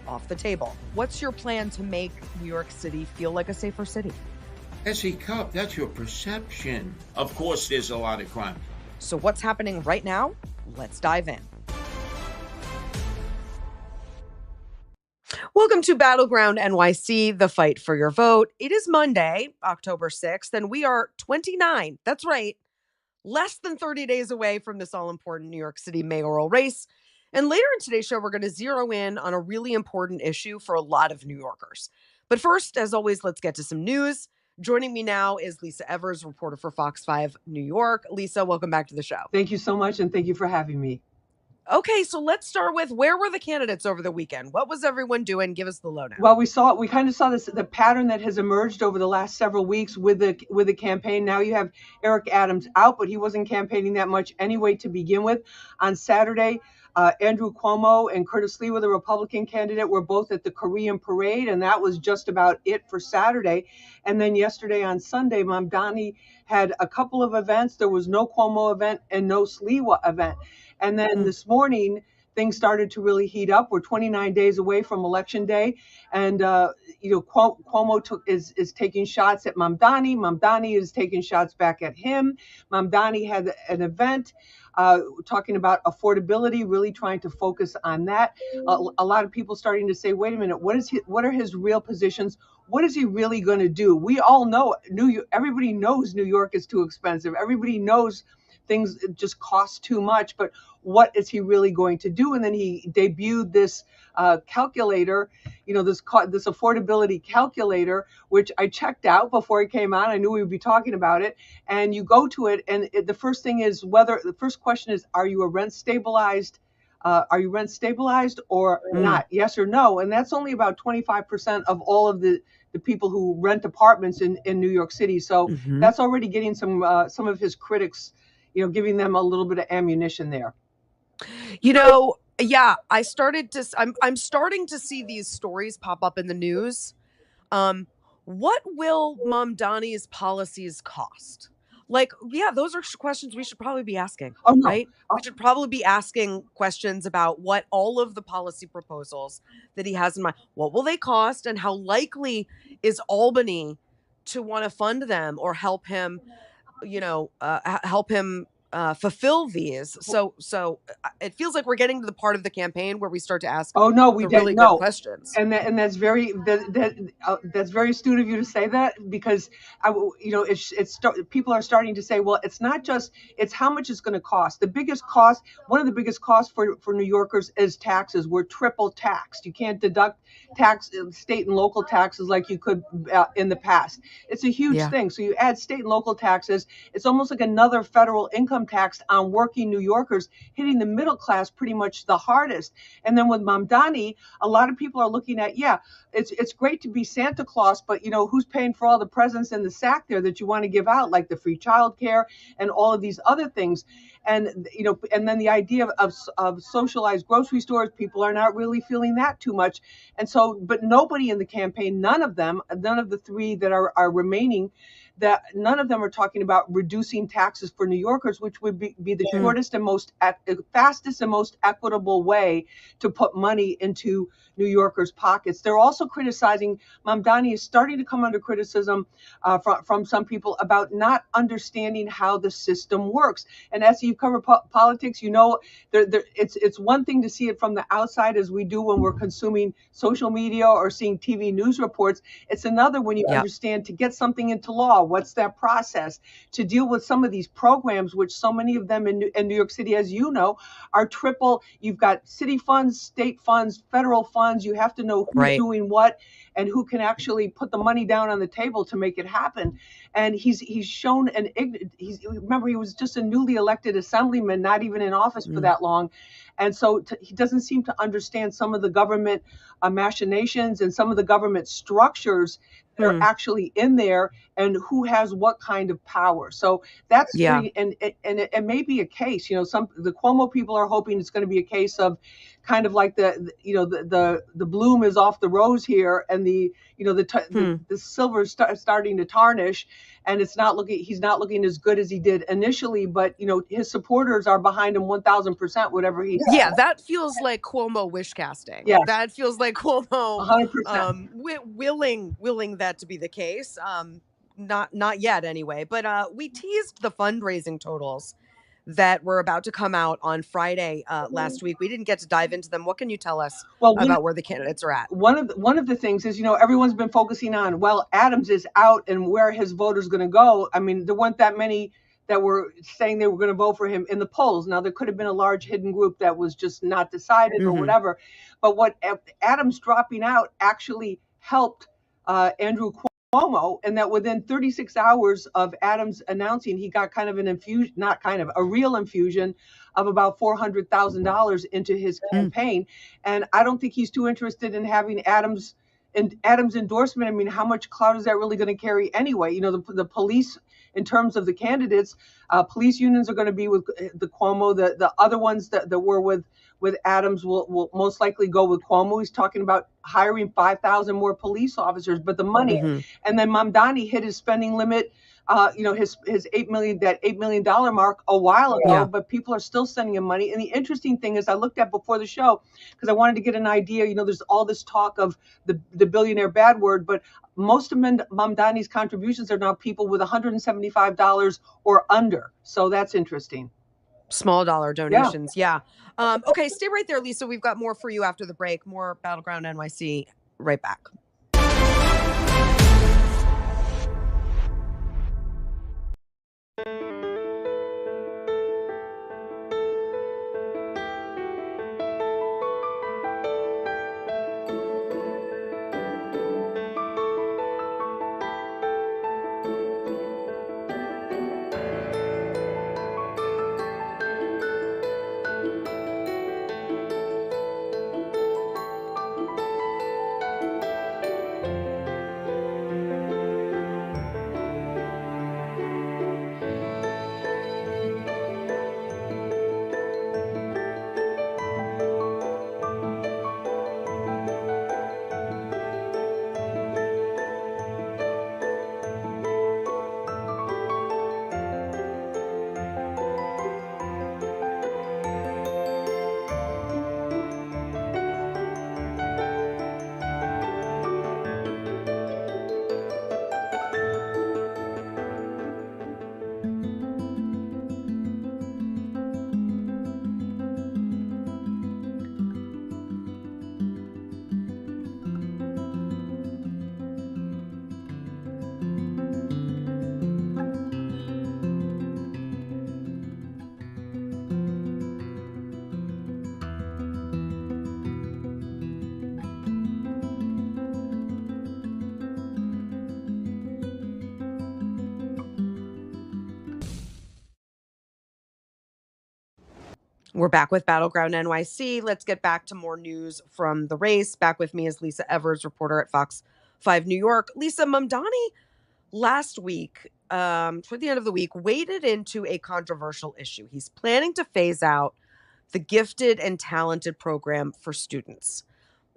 off the table. What's your plan to make New York City feel like a safer city? S.E Cupp, that's your perception. Of course, there's a lot of crime. So what's happening right now? Let's dive in. Welcome to Battleground NYC, the fight for your vote. It is Monday, October 6th, and we are 29, that's right, less than 30 days away from this all-important New York City mayoral race. And later in today's show, we're going to zero in on a really important issue for a lot of New Yorkers. But first, as always, let's get to some news. Joining me now is Lisa Evers, reporter for Fox 5 New York. Lisa, welcome back to the show. Thank you so much, and thank you for having me. Okay, so let's start with, where were the candidates over the weekend? What was everyone doing? Give us the lowdown. Well, we kind of saw the pattern that has emerged over the last several weeks with the campaign. Now you have Eric Adams out, but he wasn't campaigning that much anyway to begin with. On Saturday, Andrew Cuomo and Curtis Lee, the Republican candidate, were both at the Korean parade, and that was just about it for Saturday. And then yesterday on Sunday, Mamdani had a couple of events. There was no Cuomo event and no Sliwa event. And then this morning, things started to really heat up. We're 29 days away from Election Day. And, Cuomo is taking shots at Mamdani. Mamdani is taking shots back at him. Mamdani had an event talking about affordability, really trying to focus on that. A lot of people starting to say, wait a minute, what are his real positions? What is he really going to do? We all know, everybody knows New York is too expensive. Everybody knows things just cost too much, but what is he really going to do? And then he debuted this calculator, this affordability calculator, which I checked out before it came out. I knew we would be talking about it. And you go to it, and the first question is, are you rent stabilized or not? Yes or no? And that's only about 25% of all of the people who rent apartments in New York City. So that's already getting some of his critics, giving them a little bit of ammunition there. Yeah, I'm starting to see these stories pop up in the news. What will Mamdani's policies cost? Those are questions we should probably be asking, right? We should probably be asking questions about what all of the policy proposals that he has in mind, what will they cost, and how likely is Albany to want to fund them or help him fulfill these. So it feels like we're getting to the part of the campaign where we start to ask really good questions. And that's very that's very astute of you to say that, because people are starting to say, well, it's not just, it's how much it's going to cost. One of the biggest costs for New Yorkers is taxes. We're triple taxed. You can't deduct state and local taxes like you could in the past. It's a huge thing. So you add state and local taxes. It's almost like another federal income tax on working New Yorkers, hitting the middle class pretty much the hardest. And then with Mamdani, a lot of people are looking at, it's great to be Santa Claus, but who's paying for all the presents in the sack there that you want to give out, like the free childcare and all of these other things. And and then the idea of socialized grocery stores, people are not really feeling that too much. And so, but nobody in the campaign, none of the three that are remaining, that none of them are talking about reducing taxes for New Yorkers, which would be the shortest and fastest and most equitable way to put money into New Yorkers' pockets. They're also criticizing, Mamdani is starting to come under criticism from some people about not understanding how the system works. And as you cover politics, it's one thing to see it from the outside, as we do when we're consuming social media or seeing TV news reports. It's another when you understand, to get something into law, what's that process, to deal with some of these programs, which so many of them in New York City, as you know, are triple. You've got city funds, state funds, federal funds. You have to know who's doing what and who can actually put the money down on the table to make it happen. And he's shown remember, he was just a newly elected assemblyman, not even in office for that long. And so he doesn't seem to understand some of the government machinations and some of the government structures that are actually in there, and who has what kind of power. So that's pretty, and it may be a case. The Cuomo people are hoping it's going to be a case of kind of like the bloom is off the rose here, and the silver is starting to tarnish, and he's not looking as good as he did initially. But his supporters are behind him 1,000%, whatever he Yeah, that feels like Cuomo wish casting. Yes, That feels like Cuomo 100%. willing that to be the case. Not yet anyway. But we teased the fundraising totals that were about to come out on Friday last week. We didn't get to dive into them. What can you tell us Well, about where the candidates are at? one of the things is, everyone's been focusing on, well, Adams is out and where his voters going to go. I mean, there weren't that many that were saying they were going to vote for him in the polls. Now, there could have been a large hidden group that was just not decided or whatever. But what Adams dropping out actually helped Andrew Cuomo, and that within 36 hours of Adams announcing, he got kind of an infusion, not kind of, a real infusion of about $400,000 into his campaign. And I don't think he's too interested in having Adams endorsement. I mean, how much clout is that really going to carry anyway? The police, in terms of the candidates, police unions are going to be with the Cuomo. The other ones that were with Adams will most likely go with Cuomo. He's talking about hiring 5,000 more police officers, but the money. And then Mamdani hit his spending limit, his $8 million mark a while ago, but people are still sending him money. And the interesting thing is, I looked at before the show because I wanted to get an idea. There's all this talk of the billionaire bad word, but most of Mamdani's contributions are now people with $175 or under. So that's interesting. Small dollar donations. Yeah. Okay, stay right there, Lisa. We've got more for you after the break. More Battleground NYC right back. We're back with Battleground NYC. Let's get back to more news from the race. Back with me is Lisa Evers, reporter at Fox 5 New York. Lisa, Mamdani last week, toward the end of the week, waded into a controversial issue. He's planning to phase out the gifted and talented program for students.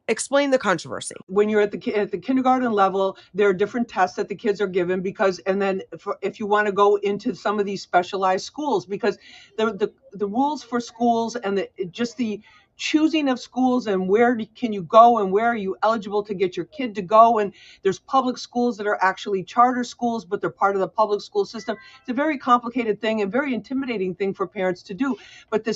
Explain the controversy. When you're at the kindergarten level, there are different tests that the kids are given and then if you want to go into some of these specialized schools, because the rules for schools and the choosing of schools and where can you go and where are you eligible to get your kid to go. And there's public schools that are actually charter schools, but they're part of the public school system. It's a very complicated thing and very intimidating thing for parents to do. But the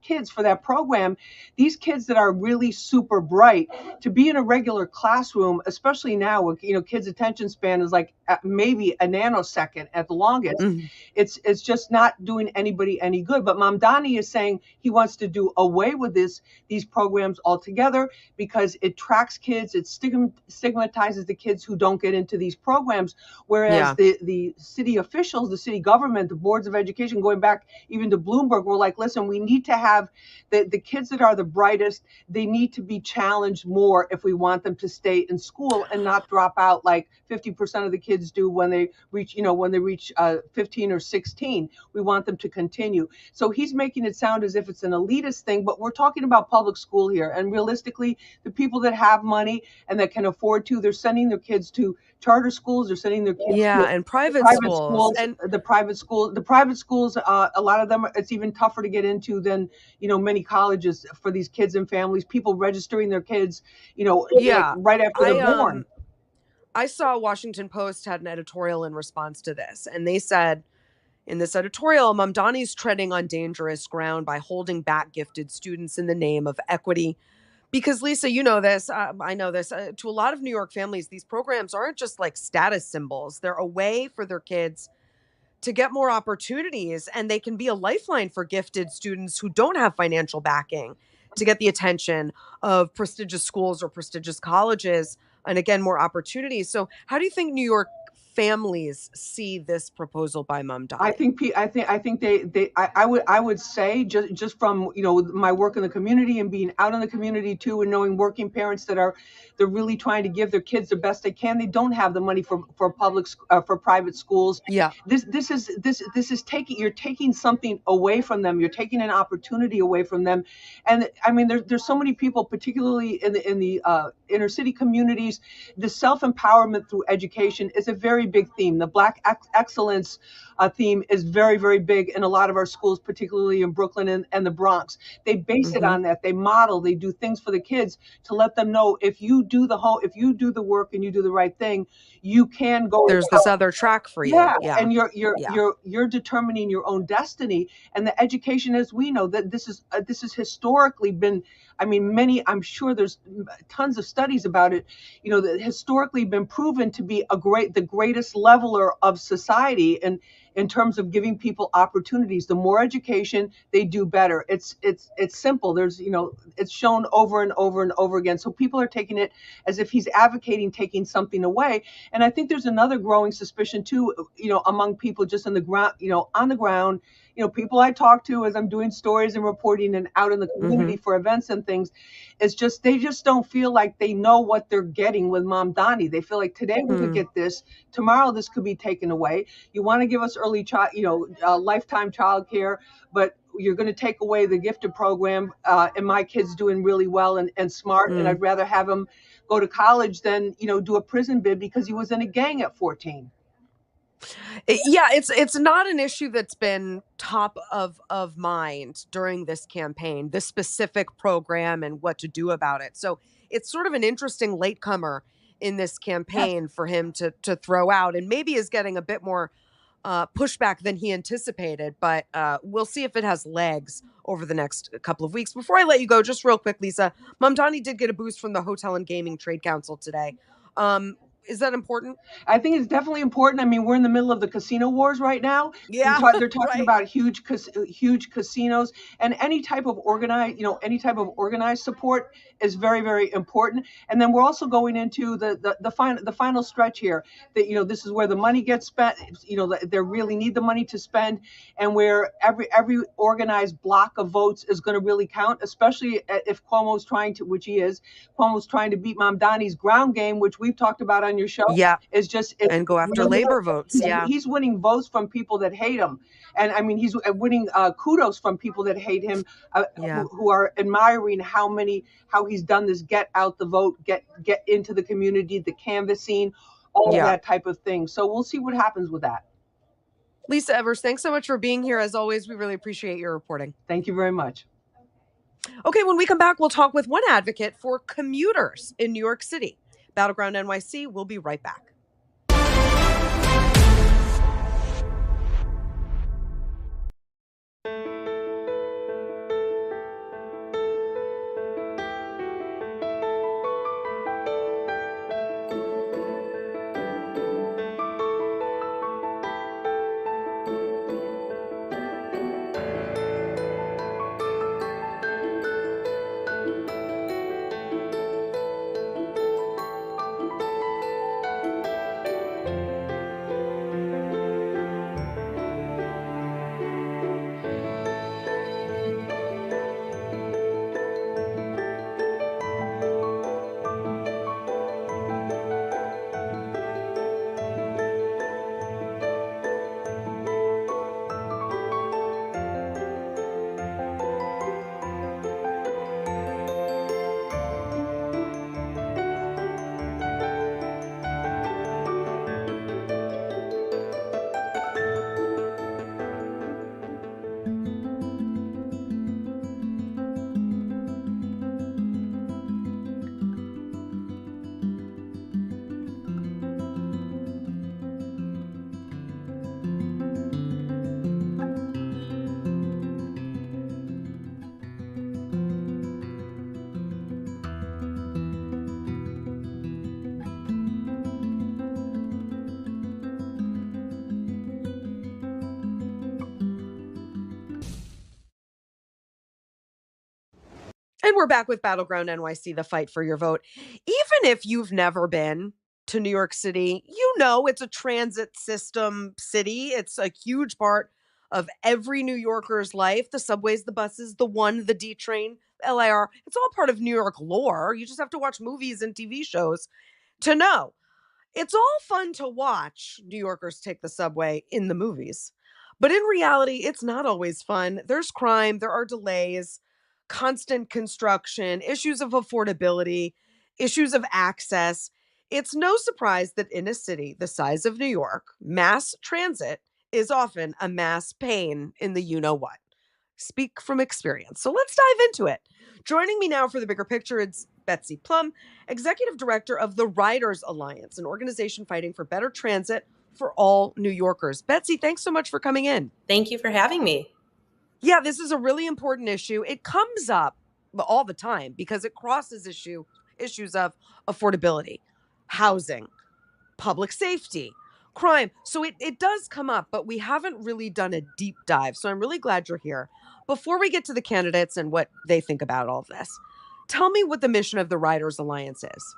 kids for that program, these kids that are really super bright, to be in a regular classroom, especially now with kids' attention span is like maybe a nanosecond at the longest. It's just not doing anybody any good. But Mamdani is saying he wants to do away with these programs altogether because it tracks kids, it stigmatizes the kids who don't get into these programs. Whereas the city officials, the city government, the boards of education, going back even to Bloomberg, were like, listen, we need to have the kids that are the brightest, they need to be challenged more if we want them to stay in school and not drop out like 50% of the kids do when they reach 15 or 16. We want them to continue. So he's making it sound as if it's an elitist thing, but we're talking about public school here. And realistically, the people that have money and that can afford to, they're sending their kids to charter schools, they're sending their kids Yeah, to and private private schools. schools, And the private schools, a lot of them, it's even tougher to get into than, many colleges for these kids and families, people registering their kids, like yeah, right after they're I born. um I saw Washington Post had an editorial in response to this, and they said in this editorial, Mamdani's treading on dangerous ground by holding back gifted students in the name of equity. Because Lisa, you know this, I know this. To a lot of New York families, these programs aren't just like status symbols; they're a way for their kids to get more opportunities, and they can be a lifeline for gifted students who don't have financial backing to get the attention of prestigious schools or prestigious colleges, and again more opportunities. So how do you think New York families see this proposal by I Mamdani? think I think I would say, just from my work in the community and being out in the community too, and knowing working parents that they're really trying to give their kids the best they can. They don't have the money for private schools. Yeah. This is taking, you're taking something away from them. You're taking an opportunity away from them. And I mean, there's so many people, particularly in the inner city communities. The self empowerment through education is a very big theme. The Black excellence theme is very, very big in a lot of our schools, particularly in Brooklyn and the Bronx. They base it Hmm. on that. They model, they do things for the kids to let them know, if you do the work and you do the right thing, you can go to There's this other track for you. yeah, Yeah. and Yeah. you're determining your own destiny. And the education, as we know, that this has historically been, I mean, I'm sure there's tons of studies about it, that historically been proven to be the greatest leveler of society, and in terms of giving people opportunities. The more education, they do better. It's simple. It's shown over and over and over again. So people are taking it as if he's advocating taking something away. And I think there's another growing suspicion too, among people just on the ground, people I talk to as I'm doing stories and reporting and out in the Hmm. community for events and things. It's just, they just don't feel like they know what they're getting with Mamdani. They feel like today we could get this, tomorrow this could be taken away. You want to give us lifetime child care, but you're going to take away the gifted program. And my kid's doing really well and smart, and Mm. I'd rather have him go to college than do a prison bid because he was in a gang at 14. Yeah, it's not an issue that's been top of mind during this campaign, this specific program and what to do about it. So it's sort of an interesting latecomer in this Yes. campaign for him to throw out, and maybe is getting a bit more pushback than he anticipated. But we'll see if it has legs over the next couple of weeks. Before I let you go, just real quick, Lisa, Mamdani did get a boost from the Hotel and Gaming Trade Council today. Um, is that important? I think it's definitely important. I mean, we're in the middle of the casino wars right now. Yeah, They're talking right. about huge casinos, and any type of organized support is very, very important. And then we're also going into the final stretch here. That this is where the money gets spent. They really need the money to spend, and where every organized block of votes is going to really count, especially if Cuomo's trying to, which he is. Cuomo's trying to beat Mamdani's ground game, which we've talked about on your show. Yeah. Is just if And go after labor votes. Yeah. he's winning votes from people that hate him, and I mean he's winning kudos from people that hate him, Yeah. who are admiring how he's done this, get out the vote, get into the community, the canvassing, all of Yeah. that type of thing. So we'll see what happens with that. Lisa Evers, thanks so much for being here. As always, we really appreciate your reporting. Thank you very much. Okay, when we come back, we'll talk with one advocate for commuters in New York City. Battleground NYC, we'll be right back. And we're back with Battleground NYC, the fight for your vote. Even if you've never been to New York City, you know it's a transit system city. It's a huge part of every New Yorker's life. The subways, the buses, the one, the D train, the LIR. It's all part of New York lore. You just have to watch movies and TV shows to know. It's all fun to watch New Yorkers take the subway in the movies. But in reality, it's not always fun. There's crime, there are delays, constant construction, issues of affordability, issues of access. It's no surprise that in a city the size of New York, mass transit is often a mass pain in the you know what. Speak from experience. So let's dive into it. Joining me now for the bigger picture, it's Betsy Plum, Executive Director of the Riders Alliance, an organization fighting for better transit for all New Yorkers. Betsy, thanks so much for coming in. Thank you for having me. Yeah, this is a really important issue. It comes up all the time because it crosses issues of affordability, housing, public safety, crime. So it does come up, but we haven't really done a deep dive. So I'm really glad you're here. Before we get to the candidates and what they think about all of this, tell me what the mission of the Riders Alliance is.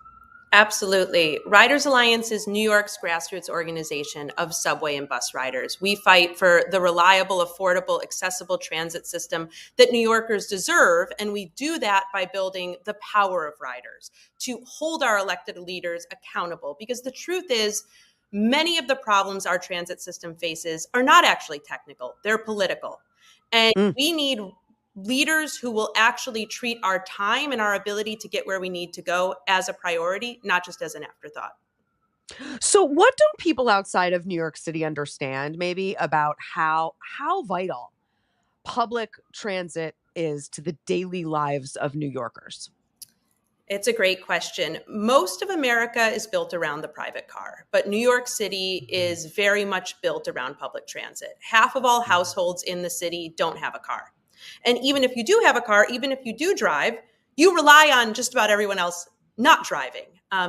Absolutely. Riders Alliance is New York's grassroots organization of subway and bus riders. We fight for the reliable, affordable, accessible transit system that New Yorkers deserve. And we do that by building the power of riders to hold our elected leaders accountable. Because the truth is, many of the problems our transit system faces are not actually technical, they're political. And we need leaders who will actually treat our time and our ability to get where we need to go as a priority, not just as an afterthought. So what do people outside of New York City understand maybe about how vital public transit is to the daily lives of New Yorkers? It's a great question. Most of America is built around the private car, but New York City is very much built around public transit. Half of all households in the city don't have a car. And even if you do have a car, even if you do drive, you rely on just about everyone else not driving.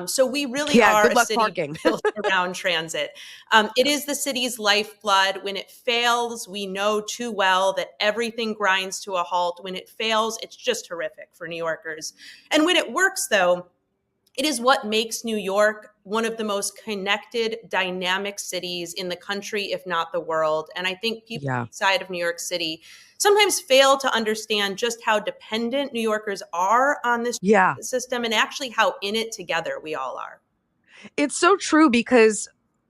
So we really are good a luck city parking. built around transit. It is the city's lifeblood. When it fails, we know too well that everything grinds to a halt. When it fails, it's just horrific for New Yorkers. And when it works, though, it is what makes New York one of the most connected, dynamic cities in the country, if not the world. And I think people outside of New York City sometimes fail to understand just how dependent New Yorkers are on this system and actually how in it together we all are. It's so true because,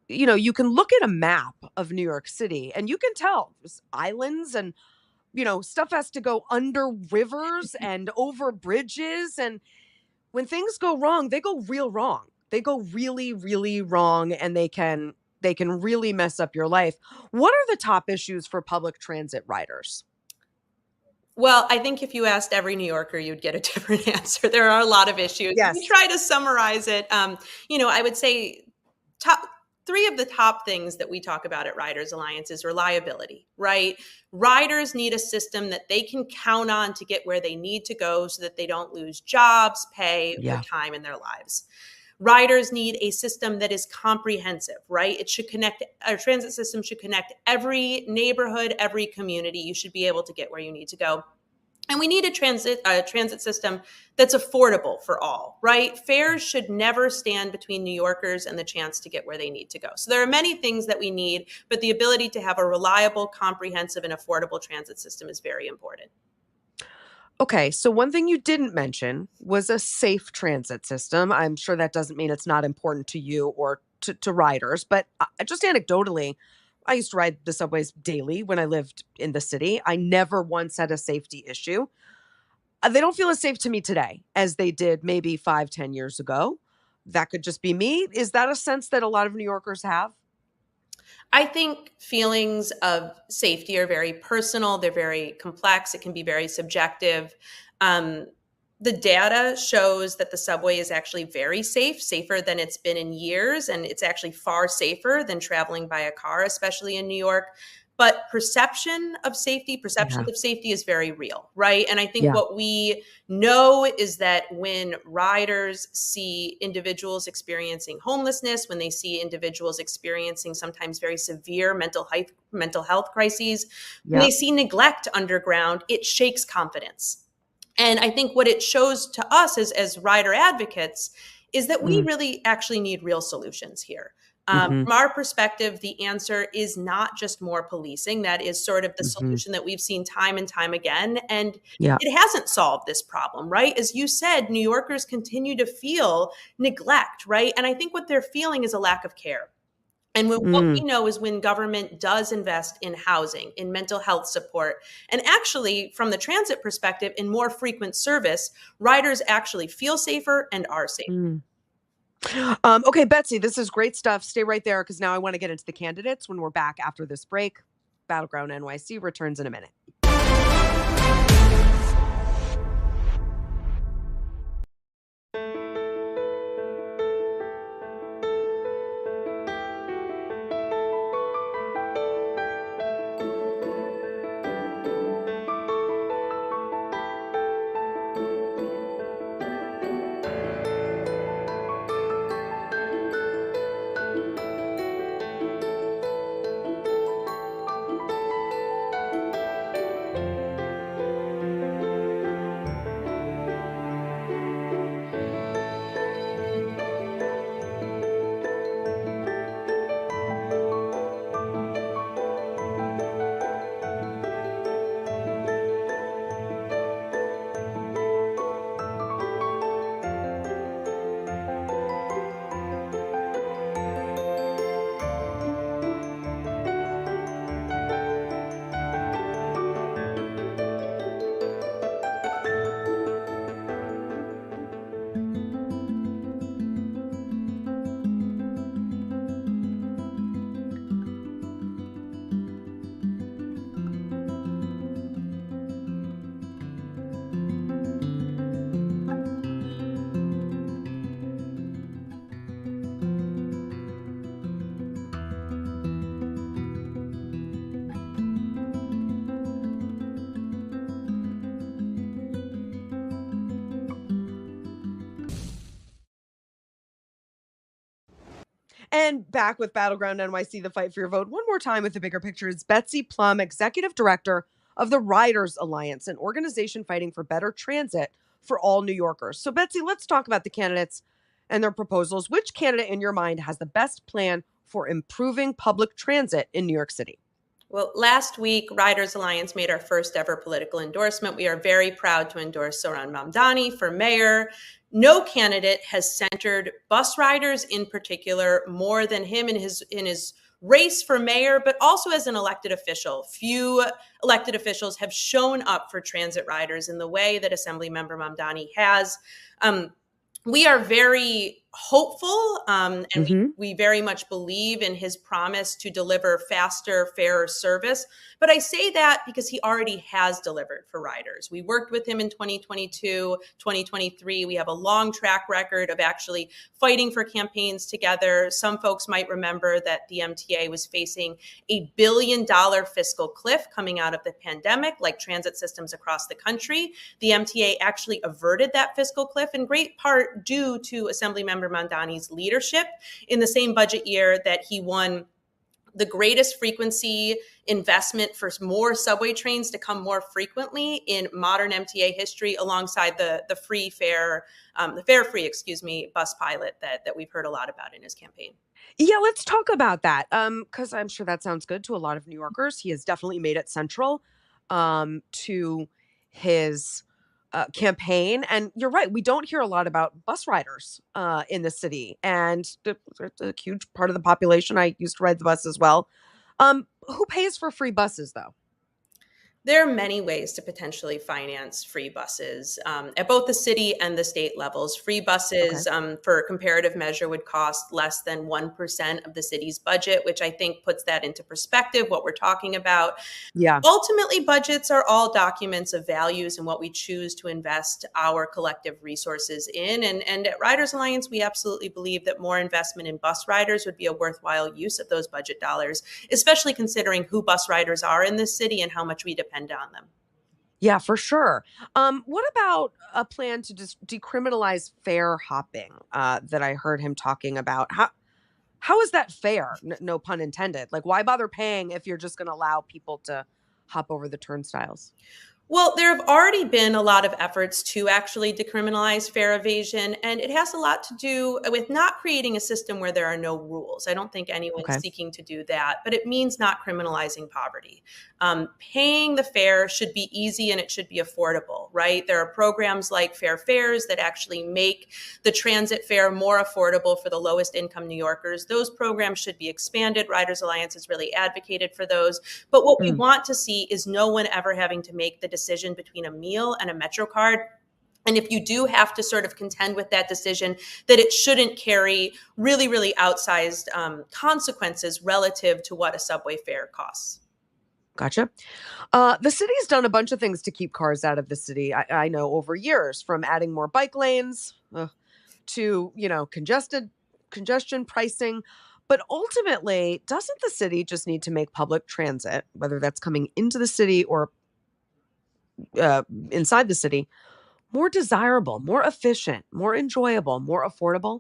you can look at a map of New York City and you can tell there's islands and, stuff has to go under rivers and over bridges. And when things go wrong, they go real wrong. They go really, really wrong, and they can really mess up your life. What are the top issues for public transit riders? Well, I think if you asked every New Yorker, you'd get a different answer. There are a lot of issues. Yes. We try to summarize it. I would say three of the top things that we talk about at Riders Alliance is reliability, right? Riders need a system that they can count on to get where they need to go so that they don't lose jobs, pay, or time in their lives. Riders need a system that is comprehensive, right? Our transit system should connect every neighborhood, every community. You should be able to get where you need to go. And we need a transit system that's affordable for all, right? Fares should never stand between New Yorkers and the chance to get where they need to go. So there are many things that we need, but the ability to have a reliable, comprehensive, and affordable transit system is very important. Okay, so one thing you didn't mention was a safe transit system. I'm sure that doesn't mean it's not important to you or to riders, but just anecdotally, I used to ride the subways daily when I lived in the city. I never once had a safety issue. They don't feel as safe to me today as they did maybe 5-10 years ago. That could just be me. Is that a sense that a lot of New Yorkers have? I think feelings of safety are very personal. They're very complex. It can be very subjective. The data shows that the subway is actually very safe, safer than it's been in years. And it's actually far safer than traveling by a car, especially in New York. But perception of safety is very real, right? And I think what we know is that when riders see individuals experiencing homelessness, when they see individuals experiencing sometimes very severe mental health crises, when they see neglect underground, it shakes confidence. And I think what it shows to us as rider advocates is that we Mm. really actually need real solutions here. Hmm. From our perspective, the answer is not just more policing. That is sort of the Hmm. solution that we've seen time and time again. And Yeah. it hasn't solved this problem, right? As you said, New Yorkers continue to feel neglect, right? And I think what they're feeling is a lack of care. And what Mm. we know is when government does invest in housing, in mental health support, and actually, from the transit perspective, in more frequent service, riders actually feel safer and are safer. Mm. Okay, Betsy, this is great stuff. Stay right there because now I want to get into the candidates when we're back after this break. Battleground NYC returns in a minute. And back with Battleground NYC, the fight for your vote. One more time with the bigger picture is Betsy Plum, Executive Director of the Riders Alliance, an organization fighting for better transit for all New Yorkers. So, Betsy, let's talk about the candidates and their proposals. Which candidate in your mind has the best plan for improving public transit in New York City? Well, last week, Riders Alliance made our first ever political endorsement. We are very proud to endorse Sohran Mamdani for mayor. No candidate has centered bus riders in particular more than him in his race for mayor, but also as an elected official. Few elected officials have shown up for transit riders in the way that Assemblymember Mamdani has. We are very hopeful, and Mm-hmm. we very much believe in his promise to deliver faster, fairer service. But I say that because he already has delivered for riders. We worked with him in 2022, 2023. We have a long track record of actually fighting for campaigns together. Some folks might remember that the MTA was facing $1 billion fiscal cliff coming out of the pandemic, like transit systems across the country. The MTA actually averted that fiscal cliff in great part due to Assemblymember Mamdani's leadership in the same budget year that he won the greatest frequency investment for more subway trains to come more frequently in modern MTA history, alongside the fare free, bus pilot that we've heard a lot about in his campaign. Yeah, let's talk about that. Because I'm sure that sounds good to a lot of New Yorkers. He has definitely made it central to his campaign. And you're right, we don't hear a lot about bus riders in the city. And it's a huge part of the population. I used to ride the bus as well. Who pays for free buses, though? There are many ways to potentially finance free buses at both the city and the state levels. Free Okay. buses, for a comparative measure, would cost less than 1% of the city's budget, which I think puts that into perspective, what we're talking about. Yeah. Ultimately, budgets are all documents of values and what we choose to invest our collective resources in. And at Riders Alliance, we absolutely believe that more investment in bus riders would be a worthwhile use of those budget dollars, especially considering who bus riders are in this city and how much we depend on them. Yeah, for sure. What about a plan to just decriminalize fare hopping that I heard him talking about? How is that fair? No pun intended. Like, why bother paying if you're just going to allow people to hop over the turnstiles? Well, there have already been a lot of efforts to actually decriminalize fare evasion, and it has a lot to do with not creating a system where there are no rules. I don't think anyone's Okay. seeking to do that, but it means not criminalizing poverty. Paying the fare should be easy and it should be affordable, right? There are programs like Fair Fares that actually make the transit fare more affordable for the lowest income New Yorkers. Those programs should be expanded. Riders Alliance has really advocated for those. But what we want to see is no one ever having to make the decision between a meal and a Metro card. And if you do have to sort of contend with that decision, that it shouldn't carry really, really outsized consequences relative to what a subway fare costs. Gotcha. The city's done a bunch of things to keep cars out of the city. I know over years, from adding more bike lanes to congestion pricing. But ultimately, doesn't the city just need to make public transit, whether that's coming into the city or inside the city, more desirable, more efficient, more enjoyable, more affordable?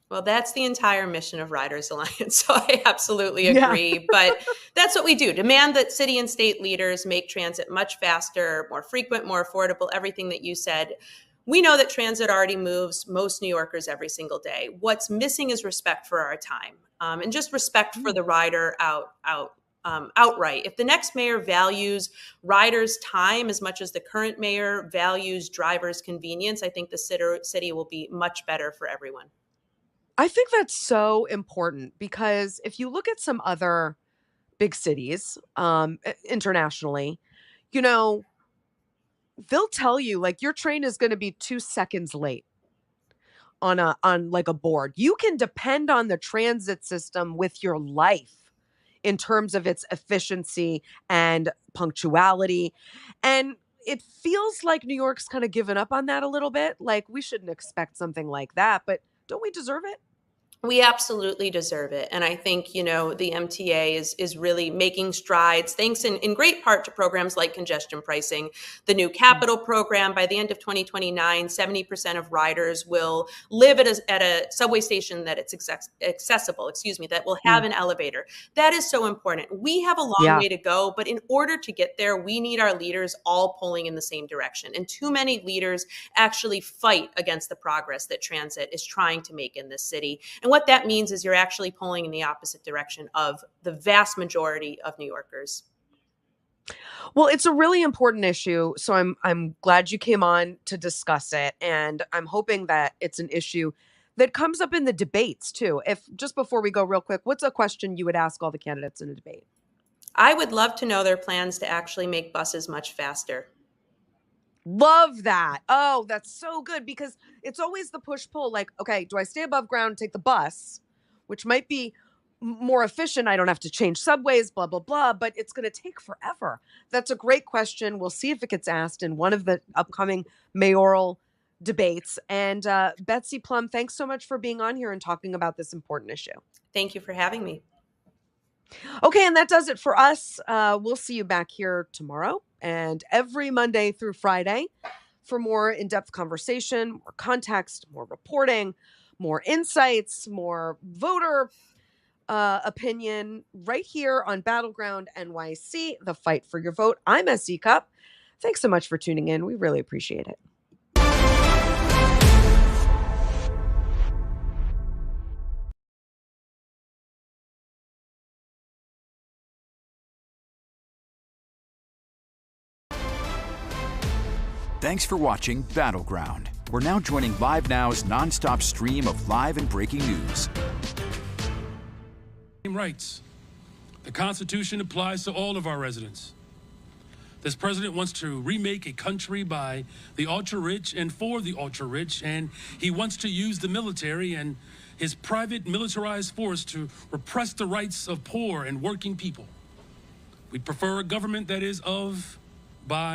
Well, that's the entire mission of Riders Alliance. So I absolutely Yeah. agree. But that's what we do: demand that city and state leaders make transit much faster, more frequent, more affordable, everything that you said. We know that transit already moves most New Yorkers every single day. What's missing is respect for our time, and just respect for the rider outright. If the next mayor values riders' time as much as the current mayor values drivers' convenience, I think the city will be much better for everyone. I think that's so important because if you look at some other big cities internationally, you know, they'll tell you like your train is going to be 2 seconds late on like a board. You can depend on the transit system with your life in terms of its efficiency and punctuality. And it feels like New York's kind of given up on that a little bit. Like we shouldn't expect something like that, but don't we deserve it? We absolutely deserve it. And I think, the MTA is really making strides, thanks in great part to programs like congestion pricing, the new capital program. By the end of 2029, 70% of riders will live at a subway station that it's accessible, that will have Mm. an elevator. That is so important. We have a long Yeah. way to go, but in order to get there, we need our leaders all pulling in the same direction. And too many leaders actually fight against the progress that transit is trying to make in this city. And what that means is you're actually pulling in the opposite direction of the vast majority of New Yorkers. Well, it's a really important issue, so I'm glad you came on to discuss it, and I'm hoping that it's an issue that comes up in the debates too. If just before we go real quick, what's a question you would ask all the candidates in a debate? I would love to know their plans to actually make buses much faster. Love that. Oh, that's so good because it's always the push pull like, okay, do I stay above ground and take the bus, which might be more efficient? I don't have to change subways, blah, blah, blah, but it's going to take forever. That's a great question. We'll see if it gets asked in one of the upcoming mayoral debates. And Betsy Plum, thanks so much for being on here and talking about this important issue. Thank you for having me. Okay, and that does it for us. We'll see you back here tomorrow and every Monday through Friday for more in-depth conversation, more context, more reporting, more insights, more voter opinion right here on Battleground NYC, the fight for your vote. I'm S.E Cupp. Thanks so much for tuning in. We really appreciate it. Thanks for watching Battleground. We're now joining Live Now's nonstop stream of live and breaking news. Rights. The Constitution applies to all of our residents. This president wants to remake a country by the ultra-rich and for the ultra-rich, and he wants to use the military and his private militarized force to repress the rights of poor and working people. We'd prefer a government that is of, by,